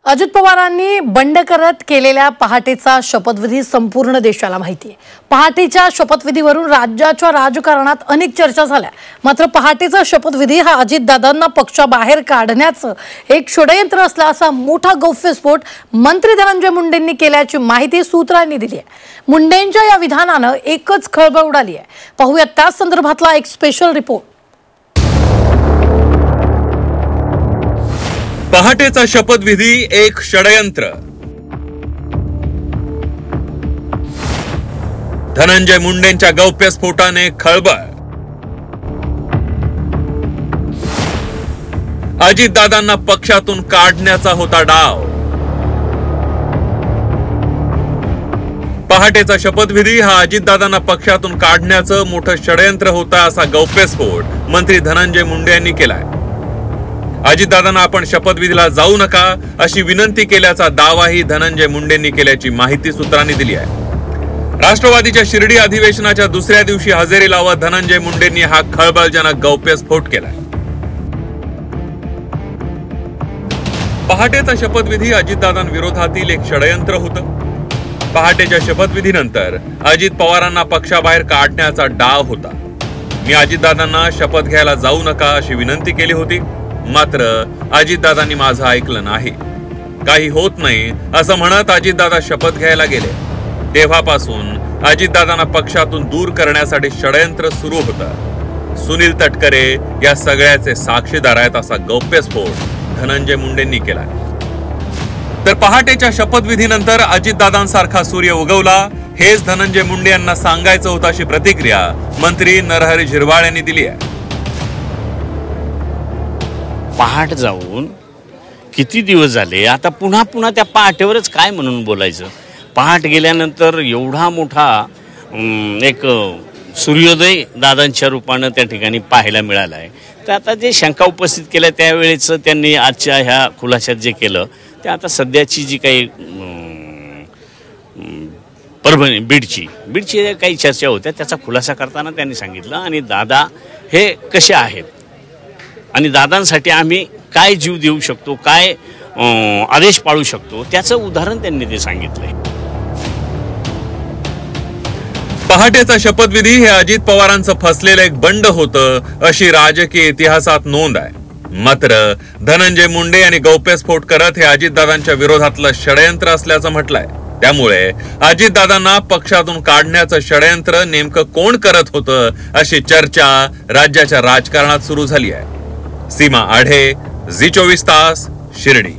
अजित पवारांनी बंड करत केलेल्या पहाटेचा शपथविधी संपूर्ण देशाला माहिती आहे। पहाटेच्या शपथविधीवरून राज्याच्या राजकारणात अनेक चर्चा झाल्या। मात्र पहाटेचा शपथविधी हा अजितदादांना पक्षाबाहेर काढण्याचं एक षडयंत्र असल्याचा मोठा गौप्यस्फोट मंत्री धनंजय मुंडेंनी केल्याची माहिती सूत्रांनी दिली आहे। मुंडेंच्या या विधानानं एकच खळबळ उडाली आहे। पाहूया त्या संदर्भातला एक स्पेशल रिपोर्ट। पहाटेचा शपथविधी एक षडयंत्र। धनंजय मुंडेंच्या गौप्यस्फोटाने खळबळ। अजितदादांना पक्षातून काढण्याचा होता डाव। पहाटेचा शपथविधी हा अजितदादांना पक्षातून काढण्याचं मोठं षडयंत्र होता असा गौप्यस्फोट मंत्री धनंजय मुंडे यांनी केलाय। अजितदादांना आपण शपथविधीला जाऊ नका अशी विनंती केल्याचा दावाही धनंजय मुंडेंनी केल्याची माहिती सूत्रांनी दिली आहे। राष्ट्रवादीच्या शिर्डी अधिवेशनाच्या दुसऱ्या दिवशी हजेरी लावत धनंजय मुंडेंनी हा खळबळजनक गौप्यस्फोट केलाय। पहाटेचा शपथविधी अजितदादांविरोधातील एक षडयंत्र होतं। पहाटेच्या शपथविधीनंतर अजित पवारांना पक्षाबाहेर काढण्याचा डाव होता। मी अजितदादांना शपथ घ्यायला जाऊ नका अशी विनंती केली होती, मात्र अजितदादांनी माझं ऐकलं नाही। काही होत नाही असं म्हणत अजितदादा शपथ घ्यायला गेले। तेव्हापासून अजितदादांना पक्षातून दूर करण्यासाठी षडयंत्र सुरू होतं। सुनील तटकरे या सगळ्याचे साक्षीदार आहेत असा गौप्यस्फोट धनंजय मुंडेंनी केला। तर पहाटेच्या शपथविधीनंतर अजितदादांसारखा सूर्य उगवला हेच धनंजय मुंडे यांना सांगायचं होतं अशी प्रतिक्रिया मंत्री नरहरी झिरवाळ यांनी दिली आहे। पहाट जाऊन किती दिवस झाले, आता पुन्हा पुन्हा त्या पहाटेवरच काय म्हणून बोलायचं। पहाट गेल्यानंतर एवढा मोठा एक सूर्योदय दादांच्या रूपानं त्या ठिकाणी पाहायला मिळाला आहे। तर आता जे शंका उपस्थित केल्या त्यावेळेस त्यांनी आजच्या ह्या खुलाशात जे केलं ते आता सध्याची जी काही परभणी बीडची काही चर्चा होत्या त्याचा खुलासा करताना त्यांनी सांगितलं आणि दादा हे कसे आहेत आणि दादांसाठी आम्ही काय जीव देऊ शकतो, काय आदेश पाळू शकतो त्याचं उदाहरण त्यांनी ते सांगितलंय। पहाटेचा शपथविधी हे अजित पवारांचं फसलेलं एक बंड होतं अशी राजकीय इतिहासात नोंद आहे। मात्र धनंजय मुंडे यांनी गौप्यस्फोट करत हे अजितदादांच्या विरोधातलं षडयंत्र असल्याचं म्हटलंय। त्यामुळे अजितदादांना पक्षातून काढण्याचं षडयंत्र नेमकं कोण करत होतं अशी चर्चा राज्याच्या राजकारणात सुरू झाली आहे। सीमा आढे, झी 24 तास, शिर्डी।